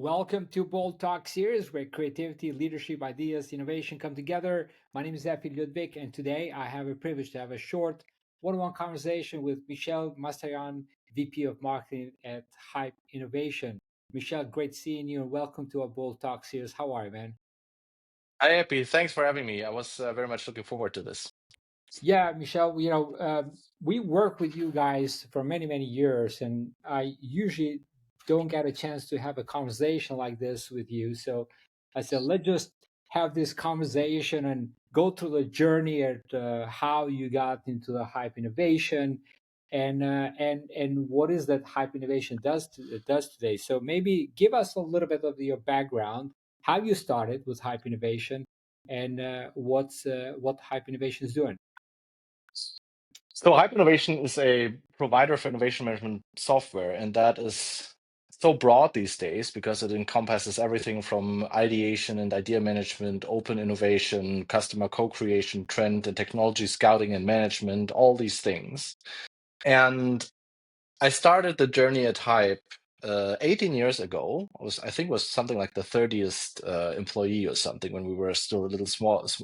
Welcome to Bold Talks series where creativity, leadership, ideas, innovation come together. My name is Epi Ludvik, and today I have a privilege to have a short one-on-one conversation with Michel Meisterjahn, VP of Marketing at Hype Innovation. Michel, great seeing you, and welcome to our Bold Talks series. How are you, man? Hi, Epi. Thanks for having me. I was very much looking forward to this. Yeah, Michelle, we work with you guys for many, many years, and I usually don't get a chance to have a conversation like this with you. So I said, let's just have this conversation and go through the journey at how you got into the hype innovation and what is that hype innovation does today. So maybe give us a little bit of your background, how you started with hype innovation, and what hype innovation is doing. So, Hype Innovation is a provider of innovation management software, and that is so broad these days because it encompasses everything from ideation and idea management, open innovation, customer co-creation, trend and technology scouting and management, all these things. And I started the journey at Hype 18 years ago. I think it was something like the 30th employee or something when we were still a little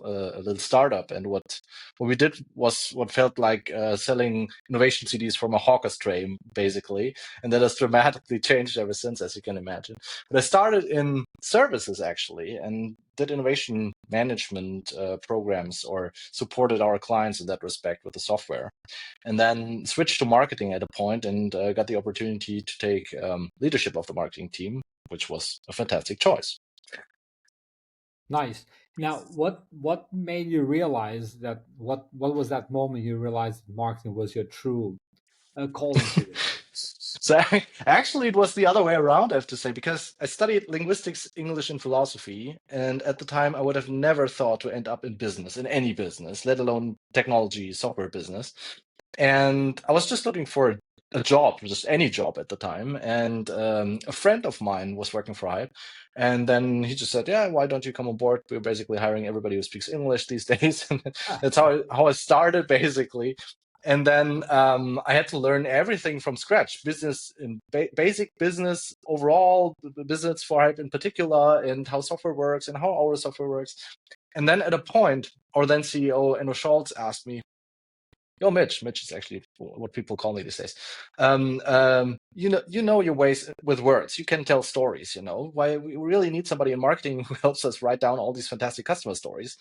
a little startup. And what we did was what felt like selling innovation CDs from a hawker's tray, basically. And that has dramatically changed ever since, as you can imagine. But I started in services actually, and did innovation management programs or supported our clients in that respect with the software, and then switched to marketing at a point and got the opportunity to take leadership of the marketing team, which was a fantastic choice. Nice. Now, what made you realize that what was that moment you realized marketing was your true calling to you? So actually, it was the other way around, I have to say, because I studied linguistics, English, and philosophy. And at the time, I would have never thought to end up in business, in any business, let alone technology, software business. And I was just looking for a job, just any job at the time. And a friend of mine was working for Hype. And then he just said, "Yeah, why don't you come on board? We're basically hiring everybody who speaks English these days." And that's how I started, basically. And then I had to learn everything from scratch, business in basic business overall, business for Hype in particular, and how software works and how our software works. And then at a point, our then CEO, Enno Scholz, asked me, "Yo, Mitch is actually what people call me these days. You know your ways with words. You can tell stories. You know why we really need somebody in marketing who helps us write down all these fantastic customer stories.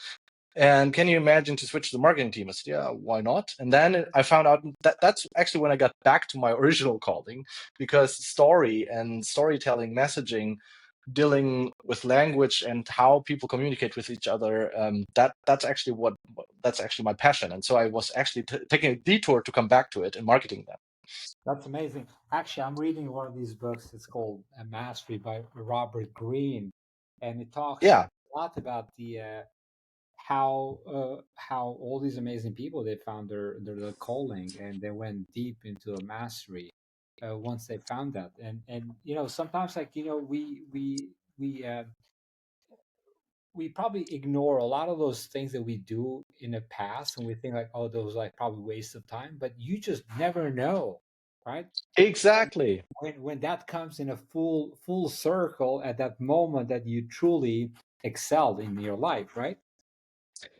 And can you imagine to switch to the marketing team?" I said, "Yeah, why not?" And then I found out that that's actually when I got back to my original calling, because story and storytelling, messaging, dealing with language and how people communicate with each other, that's actually my passion. And so I was actually taking a detour to come back to it in marketing then. That's amazing. Actually, I'm reading one of these books. It's called Mastery by Robert Greene, and it talks Yeah, a lot about the how all these amazing people they found their calling and they went deep into the mastery once they found that. And sometimes like we probably ignore a lot of those things that we do in the past and we think like, oh, those like probably waste of time, but you just never know, right? exactly. When that comes in a full circle at that moment that you truly excelled in your life, right?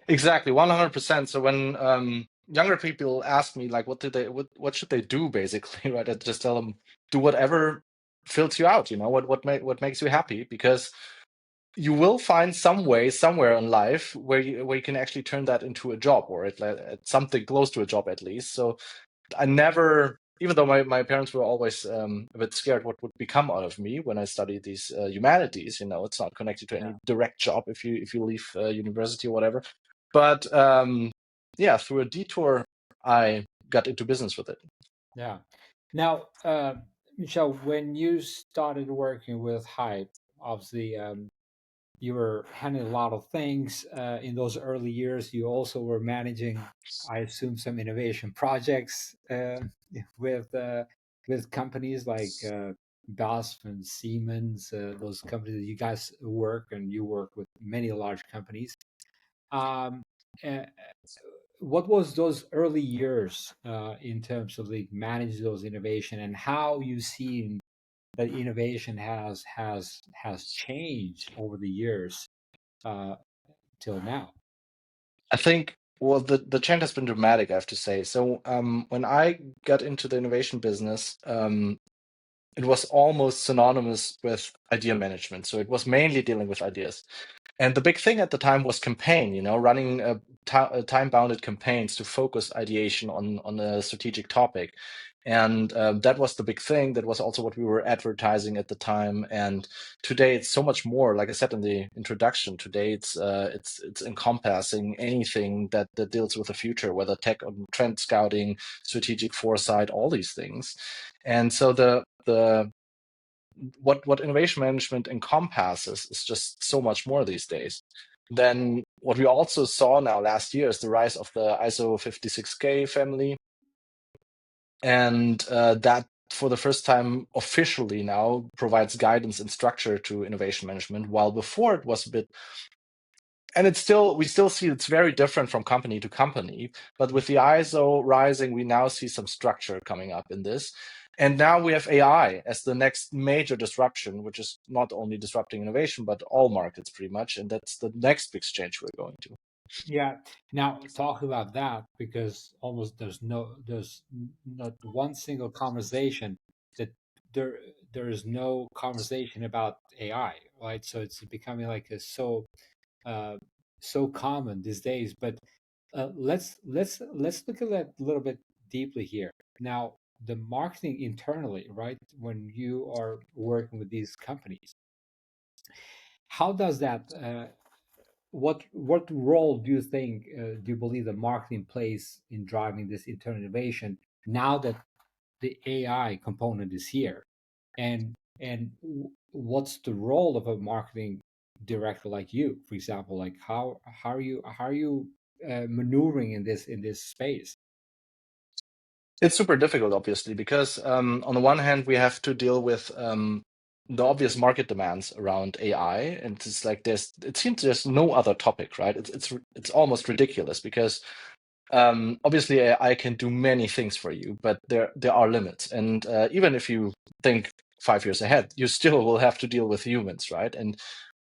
Exactly, 100%. So when younger people ask me like what should they do, basically, right? I just tell them, do whatever fills you out, what makes you happy, because you will find some way somewhere in life where you can actually turn that into a job, or at something close to a job at least. So I never, even though my parents were always a bit scared what would become out of me when I studied these humanities, it's not connected to Yeah. any direct job if you leave university or whatever. But yeah, through a detour, I got into business with it. Yeah. Now, Michelle, when you started working with Hype, obviously you were handling a lot of things in those early years. You also were managing, I assume, some innovation projects with companies like BASF and Siemens, those companies that you guys work and you work with many large companies. Um, uh, what was those early years in terms of like manage those innovation and how you see that innovation has changed over the years uh, till now. I think, well, the change has been dramatic, I have to say. So when I got into the innovation business, it was almost synonymous with idea management. So it was mainly dealing with ideas. And the big thing at the time was campaign, running time-bounded campaigns to focus ideation on a strategic topic. And that was the big thing. That was also what we were advertising at the time. And today it's so much more. Like I said in the introduction, today it's encompassing anything that deals with the future, whether tech, trend scouting, strategic foresight, all these things. And so the what innovation management encompasses is just so much more these days. Then what we also saw now last year is the rise of the ISO 56K family, and that for the first time officially now provides guidance and structure to innovation management, while before it was a bit, and we still see it's very different from company to company, but with the ISO rising, we now see some structure coming up in this. And now we have AI as the next major disruption, which is not only disrupting innovation, but all markets pretty much. And that's the next big change we're going to. Yeah. Now talk about that, because almost not one single conversation that there there is no conversation about AI, right? So it's becoming like a uh, so common these days. But let's look at that a little bit deeply here. Now, the marketing internally, right? When you are working with these companies, how does that? What role do you think, do you believe that marketing plays in driving this internal innovation now that the AI component is here? And what's the role of a marketing director like you, for example? Like how are you maneuvering in this space? It's super difficult, obviously, because on the one hand, we have to deal with the obvious market demands around AI, and it's like it seems there's no other topic, right? It's almost ridiculous because obviously AI can do many things for you, but there are limits, and even if you think 5 years ahead, you still will have to deal with humans, right? And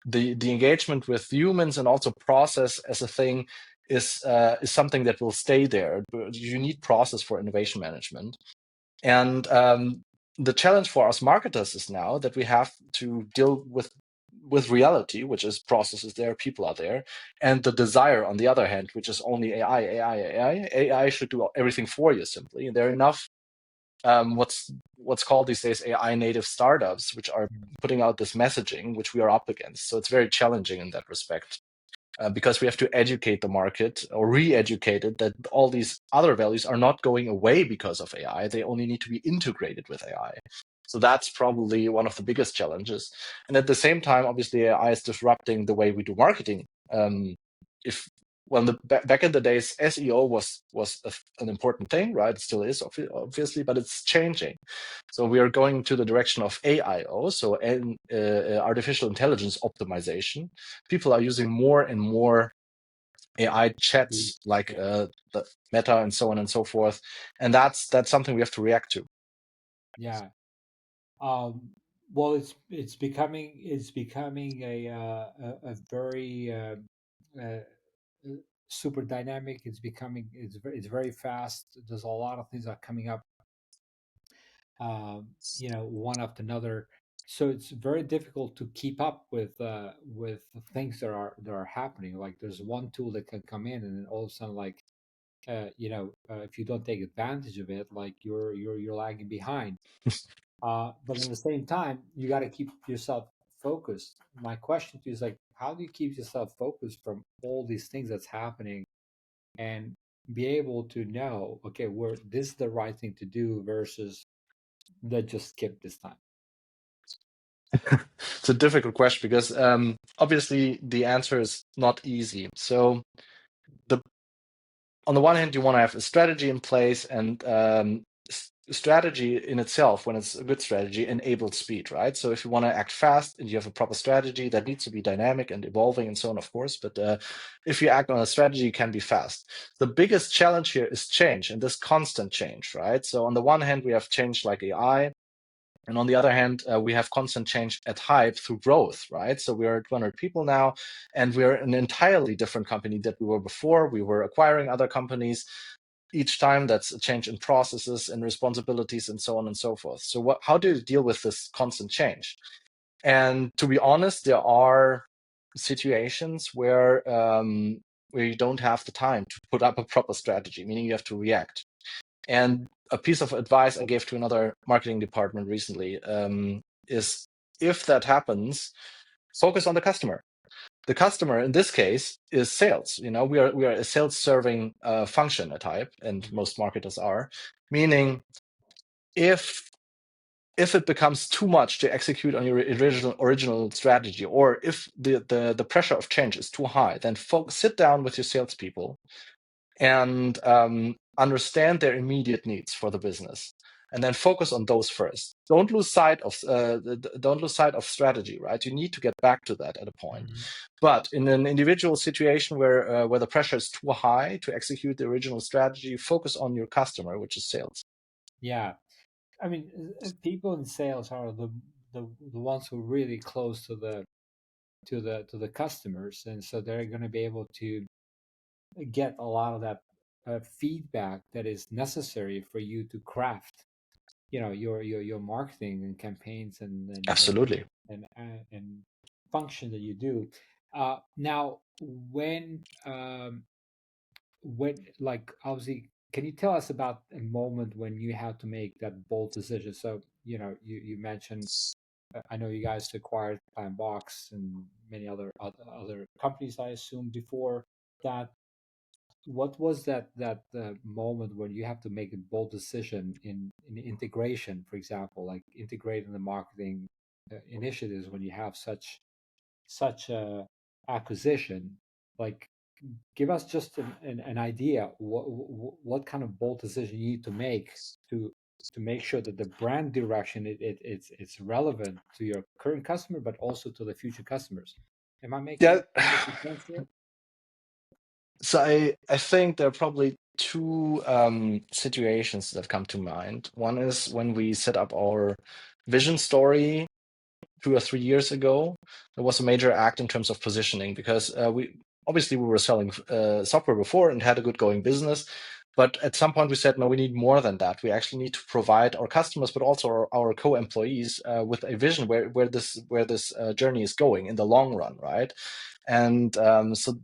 the engagement with humans and also process as a thing is something that will stay there. You need process for innovation management, and the challenge for us marketers is now that we have to deal with reality, which is processes there, people are there, and the desire on the other hand, which is only AI, AI, AI. AI should do everything for you simply. And there are enough what's called these days AI native startups, which are putting out this messaging, which we are up against. So it's very challenging in that respect. Because we have to educate the market or re-educate it that all these other values are not going away because of AI. They only need to be integrated with AI. So that's probably one of the biggest challenges. And at the same time, obviously, AI is disrupting the way we do marketing. If Well, back in the days, SEO was an important thing, right? It still is, obviously, but it's changing. So we are going to the direction of AIO, so artificial intelligence optimization. People are using more and more AI chats like Yeah. the Meta and so on and so forth, and that's something we have to react to. Yeah. Um, well, it's becoming a very uh, super dynamic. It's very fast. There's a lot of things that are coming up, one after another. So it's very difficult to keep up with the things that are happening. Like there's one tool that can come in, and then all of a sudden, like if you don't take advantage of it, like you're lagging behind. But at the same time, you got to keep yourself focused. My question to you is like, how do you keep yourself focused from all these things that's happening, and be able to know, okay, where this is the right thing to do versus let's just skip this time. It's a difficult question because obviously the answer is not easy. So the on the one hand, you want to have a strategy in place, and strategy in itself, when it's a good strategy, enables speed, right? So if you want to act fast and you have a proper strategy, that needs to be dynamic and evolving and so on, of course. But if you act on a strategy, you can be fast. The biggest challenge here is change and this constant change, right? So on the one hand, we have change like AI. And on the other hand, we have constant change at Hype through growth, right? So we are 200 people now, and we're an entirely different company that we were before. We were acquiring other companies. Each time that's a change in processes and responsibilities and so on and so forth. So how do you deal with this constant change? And to be honest, there are situations where you don't have the time to put up a proper strategy, meaning you have to react. And a piece of advice I gave to another marketing department recently is, if that happens, focus on the customer. The customer in this case is sales. We are a sales serving function at Hype, and most marketers are. Meaning, if it becomes too much to execute on your original strategy, or if the pressure of change is too high, then sit down with your salespeople and understand their immediate needs for the business, and then focus on those first. Don't lose sight of strategy, right? You need to get back to that at a point. Mhm. But in an individual situation where the pressure is too high to execute the original strategy, focus on your customer, which is sales. Yeah, I mean, people in sales are the ones who are really close to the customers, and so they're going to be able to get a lot of that feedback that is necessary for you to craft, your marketing and campaigns Absolutely. and function that you do. Now, when like obviously, can you tell us about a moment when you had to make that bold decision? So you mentioned, I know you guys acquired Box and many other companies, I assume, before that. What was that moment when you have to make a bold decision in integration, for example, like integrating the marketing initiatives when you have such a acquisition? Like, give us just an idea what kind of bold decision you need to make to make sure that the brand direction it's relevant to your current customer but also to the future customers. Am I Yeah. making sense here? So I think there are probably two situations that come to mind. One is when we set up our vision story 2 or 3 years ago. There was a major act in terms of positioning, because we were selling software before and had a good going business. But at some point we said, no, we need more than that. We actually need to provide our customers, but also our co-employees, with a vision where this journey is going in the long run, right? And so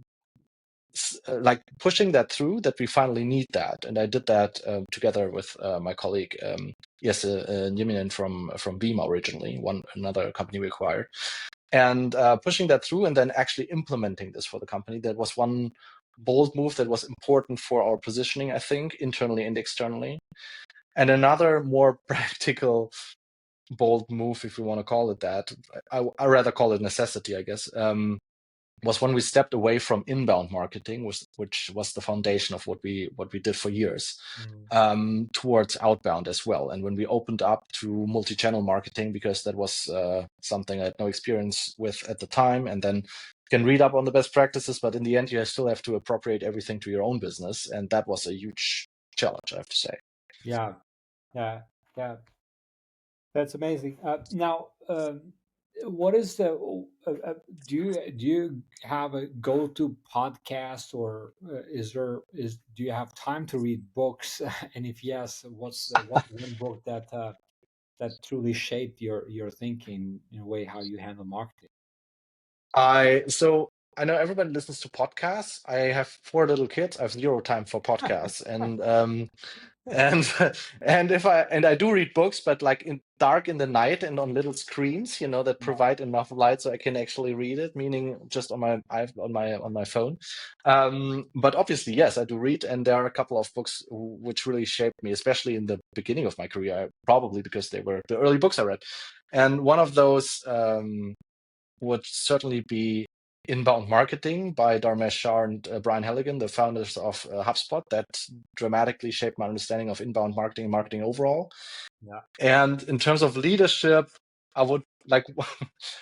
like pushing that through, that we finally need that. And I did that together with my colleague, Jesse Nieminen from Beam originally, another company we acquired. And pushing that through and then actually implementing this for the company. That was one bold move that was important for our positioning, I think, internally and externally. And another more practical bold move, if we want to call it that, I rather call it necessity, I guess, was when we stepped away from inbound marketing, which was the foundation of what we did for years, Mm. towards outbound as well. And when we opened up to multi-channel marketing, because that was something I had no experience with at the time, and then you can read up on the best practices, but in the end, you still have to appropriate everything to your own business, and that was a huge challenge, I have to say. Yeah, yeah, yeah. That's amazing. Now, what is the? Do you have a go-to podcast, or do you have time to read books? And if yes, what's the one book that truly shaped your thinking in a way how you handle marketing? I know everybody listens to podcasts. I have 4 little kids. I have zero time for podcasts, and and I do read books, but like in dark in the night and on little screens, that Yeah, provide enough light so I can actually read it. Meaning just on my phone. But obviously, yes, I do read, and there are a couple of books which really shaped me, especially in the beginning of my career. Probably because they were the early books I read, and one of those would certainly be Inbound Marketing by Dharmesh Shah and Brian Halligan, the founders of HubSpot. That dramatically shaped my understanding of inbound marketing and marketing overall. yeah, And in terms of leadership, I would like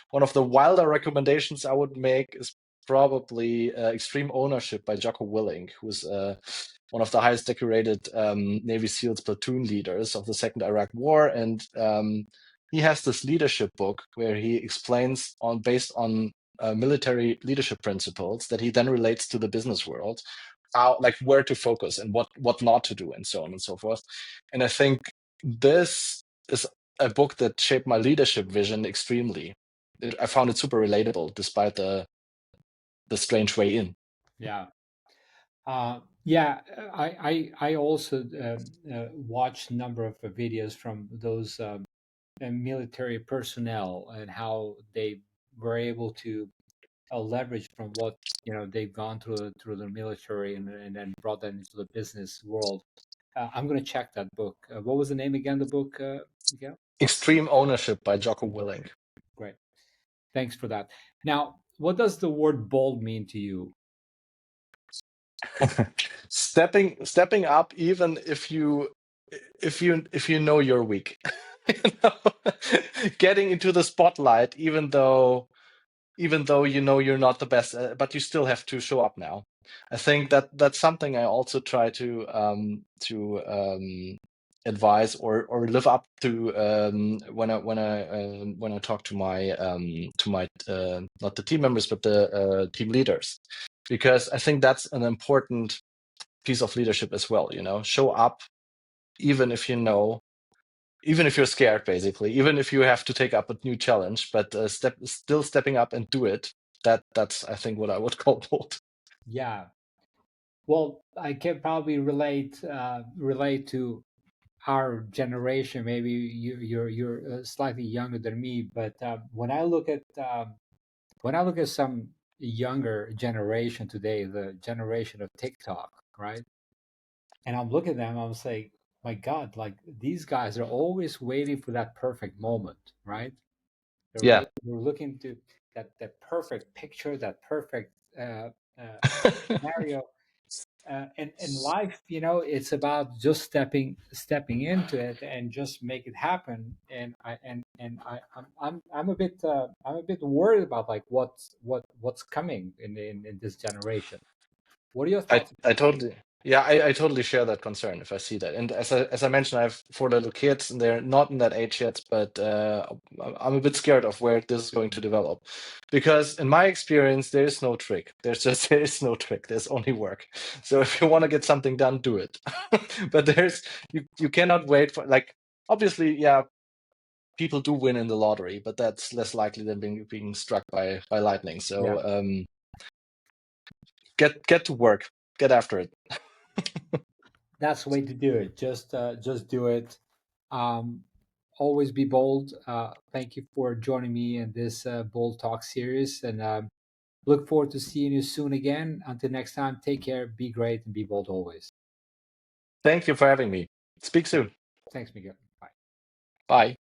one of the wilder recommendations I would make is probably Extreme Ownership by Jocko Willink, who's one of the highest decorated Navy SEALs platoon leaders of the Second Iraq War. And he has this leadership book where he explains on based on military leadership principles that he then relates to the business world, how like where to focus and what not to do and so on and so forth. And I think this is a book that shaped my leadership vision extremely. I found it super relatable despite the strange way in. Yeah. Yeah, I also watched a number of videos from those military personnel and how they were able to leverage from what they've gone through the military and then brought that into the business world. I'm going to check that book. What was the name again? The book, Miguel? Extreme Ownership by Jocko Willink. Great. Thanks for that. Now, what does the word bold mean to you? Stepping up even if you know you're weak. You know? Getting into the spotlight even though you know you're not the best, but you still have to show up now. I think that that's something I also try to advise or live up to when I talk to my not the team members but the team leaders, because I think that's an important piece of leadership as well. You know, show up even if you know, even if you're scared, basically, even if you have to take up a new challenge, but still stepping up and do it. That's I think what I would call bold. Yeah. Well, I can probably relate to our generation. Maybe you're slightly younger than me, but when I look at some younger generation today, the generation of TikTok, right? And I'm looking at them, I'm saying, my God, like these guys are always waiting for that perfect moment, right? Yeah. They're looking to that perfect picture, that perfect scenario. And in life, it's about just stepping into it and just make it happen. I'm a bit worried about like what's coming in this generation. What are your I thoughts I about that? totally yeah I totally share that concern if I see that. And as I mentioned, I have four little kids and they're not in that age yet, but I'm a bit scared of where this is going to develop, because in my experience there is no trick. There is no trick. There's only work. So if you want to get something done, do it. But you cannot wait for, like, obviously, yeah, people do win in the lottery, but that's less likely than being struck by lightning. Yeah, So get to work, get after it. that's the way to do it. Just do it. Um, Always be bold. Thank you for joining me in this Bold Talk series, and look forward to seeing you soon again. Until next time, take care, be great, and be bold always. Thank you for having me. Speak soon. Thanks, Miguel. Bye. Bye.